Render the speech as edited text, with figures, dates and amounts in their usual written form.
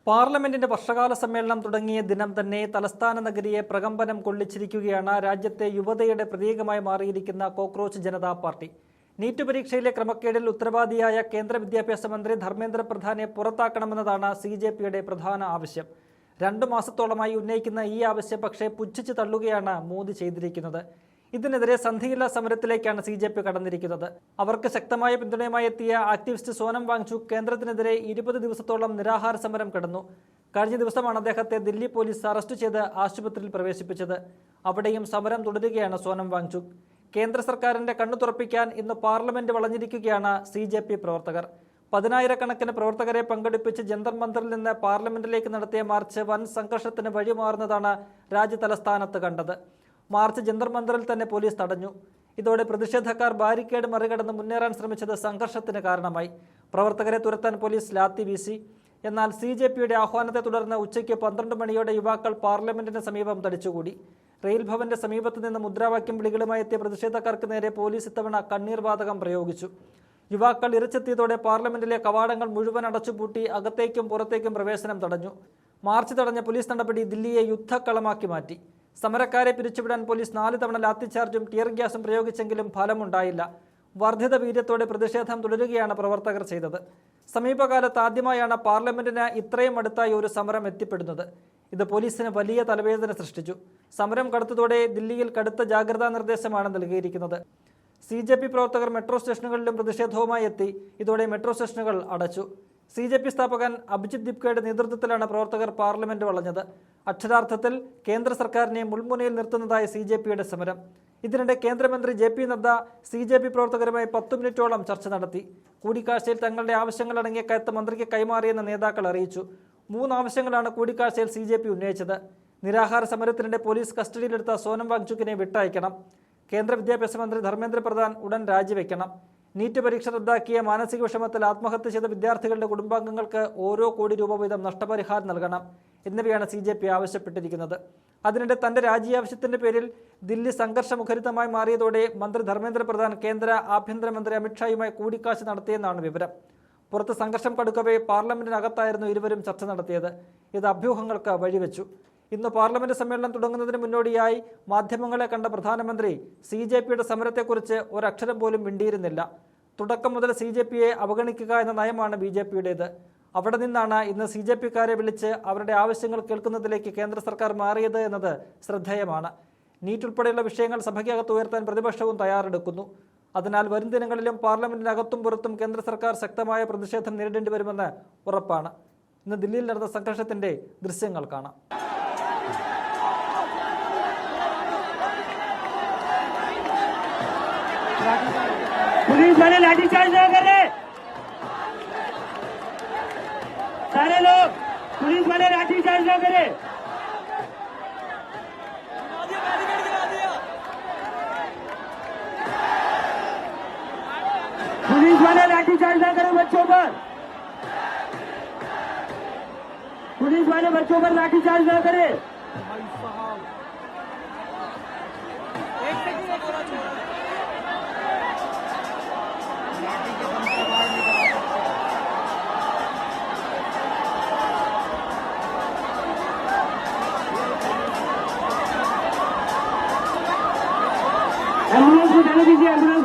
പാർലമെന്റിന്റെ വർഷകാല സമ്മേളനം തുടങ്ങിയ ദിനം തന്നെ തലസ്ഥാന നഗരിയെ പ്രകമ്പനം കൊള്ളിച്ചിരിക്കുകയാണ് രാജ്യത്തെ യുവതയുടെ പ്രതീകമായി മാറിയിരിക്കുന്ന കോക്രോച്ച് ജനതാ പാർട്ടി. നീറ്റ് പരീക്ഷയിലെ ക്രമക്കേടിൽ ഉത്തരവാദിയായ കേന്ദ്ര വിദ്യാഭ്യാസ മന്ത്രി ധർമ്മേന്ദ്ര പ്രധാനെ പുറത്താക്കണമെന്നതാണ് CJPയുടെ പ്രധാന ആവശ്യം. 2 മാസത്തോളമായി ഉന്നയിക്കുന്ന ഈ ആവശ്യം പക്ഷേ പുച്ഛിച്ചു തള്ളുകയാണ് മോദി ചെയ്തിരിക്കുന്നത്. ഇതിനെതിരെ സന്ധിയില്ലാ സമരത്തിലേക്കാണ് CJP കടന്നിരിക്കുന്നത്. അവർക്ക് ശക്തമായ പിന്തുണയുമായി എത്തിയ ആക്ടിവിസ്റ്റ് സോനം വാങ്ചുക് കേന്ദ്രത്തിനെതിരെ 20 ദിവസത്തോളം നിരാഹാര സമരം കിടന്നു. കഴിഞ്ഞ ദിവസമാണ് അദ്ദേഹത്തെ ദില്ലി പോലീസ് അറസ്റ്റ് ചെയ്ത് ആശുപത്രിയിൽ പ്രവേശിപ്പിച്ചത്. അവിടെയും സമരം തുടരുകയാണ് സോനം വാങ്ചുക്. കേന്ദ്ര സർക്കാരിന്റെ കണ്ണു തുറപ്പിക്കാൻ ഇന്ന് പാർലമെന്റ് വളഞ്ഞിരിക്കുകയാണ് CJP പ്രവർത്തകർ. 10,000-കണക്കിന് പ്രവർത്തകരെ പങ്കെടുപ്പിച്ച് ജന്തർ മന്ദറിൽ നിന്ന് പാർലമെന്റിലേക്ക് നടത്തിയ മാർച്ച് വൻ സംഘർഷത്തിന് വഴിമാറുന്നതാണ് രാജ്യ തലസ്ഥാനത്ത് കണ്ടത്. മാർച്ച് ജന്തർ മന്ദറിൽ തന്നെ പോലീസ് തടഞ്ഞു. ഇതോടെ പ്രതിഷേധക്കാർ ബാരിക്കേഡ് മറികടന്ന് മുന്നേറാൻ ശ്രമിച്ചത് സംഘർഷത്തിന് കാരണമായി. പ്രവർത്തകരെ തുരത്താൻ പോലീസ് ലാത്തി വീശി. എന്നാൽ CJPയുടെ ആഹ്വാനത്തെ തുടർന്ന് ഉച്ചയ്ക്ക് 12 മണിയോടെ യുവാക്കൾ പാർലമെന്റിന് സമീപം തടിച്ചുകൂടി. റെയിൽ ഭവന്റെ സമീപത്ത് നിന്ന് മുദ്രാവാക്യം വിളികളുമായി എത്തിയ പ്രതിഷേധക്കാർക്ക് നേരെ പോലീസ് ഇത്തവണ കണ്ണീർ വാതകം പ്രയോഗിച്ചു. യുവാക്കൾ ഇരച്ചെത്തിയതോടെ പാർലമെന്റിലെ കവാടങ്ങൾ മുഴുവൻ അടച്ചുപൂട്ടി അകത്തേക്കും പുറത്തേക്കും പ്രവേശനം തടഞ്ഞു. മാർച്ച് തടഞ്ഞ പോലീസ് നടപടി ദില്ലിയെ യുദ്ധക്കളമാക്കി മാറ്റി. സമരക്കാരെ പിരിച്ചുവിടാൻ പോലീസ് 4 തവണ ലാത്തിചാർജും ടിയർ ഗ്യാസും പ്രയോഗിച്ചെങ്കിലും ഫലമുണ്ടായില്ല. വർദ്ധിത വീര്യത്തോടെ പ്രതിഷേധം തുടരുകയാണ് പ്രവർത്തകർ ചെയ്തത്. സമീപകാലത്ത് ആദ്യമായാണ് പാർലമെന്റിന് ഇത്രയും അടുത്തായി ഒരു സമരം എത്തിപ്പെടുന്നത്. ഇത് പോലീസിന് വലിയ തലവേദന സൃഷ്ടിച്ചു. സമരം കടുത്തതോടെ ദില്ലിയിൽ കടുത്ത ജാഗ്രതാ നിർദ്ദേശമാണ് നൽകിയിരിക്കുന്നത്. CJP പ്രവർത്തകർ മെട്രോ സ്റ്റേഷനുകളിലും പ്രതിഷേധവുമായി എത്തി. ഇതോടെ മെട്രോ സ്റ്റേഷനുകൾ അടച്ചു. CJP സ്ഥാപകൻ അഭിജിത് ദിപ്കയുടെ നേതൃത്വത്തിലാണ് പ്രവർത്തകർ പാർലമെന്റ് വളഞ്ഞത്. അക്ഷരാർത്ഥത്തിൽ കേന്ദ്ര സർക്കാരിനെ മുൾമുനയിൽ നിർത്തുന്നതായി CJPയുടെ സമരം. ഇതിനിടെ കേന്ദ്രമന്ത്രി JP നദ്ദ CJP പ്രവർത്തകരുമായി 10 മിനിറ്റോളം ചർച്ച നടത്തി. കൂടിക്കാഴ്ചയിൽ തങ്ങളുടെ ആവശ്യങ്ങൾ അടങ്ങിയ കത്ത് മന്ത്രിക്ക് കൈമാറിയെന്ന് നേതാക്കൾ അറിയിച്ചു. 3 ആവശ്യങ്ങളാണ് കൂടിക്കാഴ്ചയിൽ CJP ഉന്നയിച്ചത്. നിരാഹാര സമരത്തിനിടെ പോലീസ് കസ്റ്റഡിയിലെടുത്ത സോനം വാങ്ചുക്കിനെ വിട്ടയക്കണം. കേന്ദ്ര വിദ്യാഭ്യാസ മന്ത്രി ധർമ്മേന്ദ്ര പ്രധാൻ ഉടൻ രാജിവെക്കണം. നീറ്റ് പരീക്ഷ റദ്ദാക്കിയ മാനസിക വിഷമത്തിൽ ആത്മഹത്യ ചെയ്ത വിദ്യാർത്ഥികളുടെ കുടുംബാംഗങ്ങൾക്ക് ഓരോ കോടി രൂപ വീതം നഷ്ടപരിഹാരം നൽകണം എന്നിവയാണ് CJP ആവശ്യപ്പെട്ടിരിക്കുന്നത്. അതിനിടെ തന്റെ രാജി ആവശ്യത്തിന്റെ പേരിൽ ദില്ലി സംഘർഷമുഖരിതമായി മാറിയതോടെ മന്ത്രി ധർമ്മേന്ദ്ര പ്രധാൻ കേന്ദ്ര ആഭ്യന്തരമന്ത്രി അമിത്ഷായുമായി കൂടിക്കാഴ്ച നടത്തിയെന്നാണ് വിവരം. പുറത്ത് സംഘർഷം കടുക്കവേ പാർലമെന്റിനകത്തായിരുന്നു ഇരുവരും ചർച്ച നടത്തിയത്. ഇത് അഭ്യൂഹങ്ങൾക്ക് വഴിവെച്ചു. ഇന്ന് പാർലമെന്റ് സമ്മേളനം തുടങ്ങുന്നതിന് മുന്നോടിയായി മാധ്യമങ്ങളെ കണ്ട പ്രധാനമന്ത്രി CJPയുടെ സമരത്തെക്കുറിച്ച് ഒരക്ഷരം പോലും മിണ്ടിയിരുന്നില്ല. തുടക്കം മുതൽ CJPയെ അവഗണിക്കുക എന്ന നയമാണ് BJPയുടേത്. അവിടെ നിന്നാണ് ഇന്ന് CJPക്കാരെ വിളിച്ച് അവരുടെ ആവശ്യങ്ങൾ കേൾക്കുന്നതിലേക്ക് കേന്ദ്ര സർക്കാർ മാറിയത് എന്നത് ശ്രദ്ധേയമാണ്. നീറ്റ് ഉൾപ്പെടെയുള്ള വിഷയങ്ങൾ സഭയ്ക്കകത്ത് ഉയർത്താൻ പ്രതിപക്ഷവും തയ്യാറെടുക്കുന്നു. അതിനാൽ വരും ദിനങ്ങളിലും പാർലമെന്റിനകത്തും പുറത്തും കേന്ദ്ര സർക്കാർ ശക്തമായ പ്രതിഷേധം നേരിടേണ്ടി വരുമെന്ന് ഉറപ്പാണ്. ഇന്ന് ദില്ലിയിൽ നടന്ന സംഘർഷത്തിന്റെ ദൃശ്യങ്ങൾ കാണാം. पुलिस वाले लाठीचार्ज न कर रहे, सारे लोग पुलिस वाले लाठीचार्ज न करे। पुलिस वाले लाठीचार्ज न करें बच्चों पर, पुलिस वाले बच्चों पर लाठीचार्ज न करें। एम्बुलेंस को जाने दीजिए, एम्बुलेंस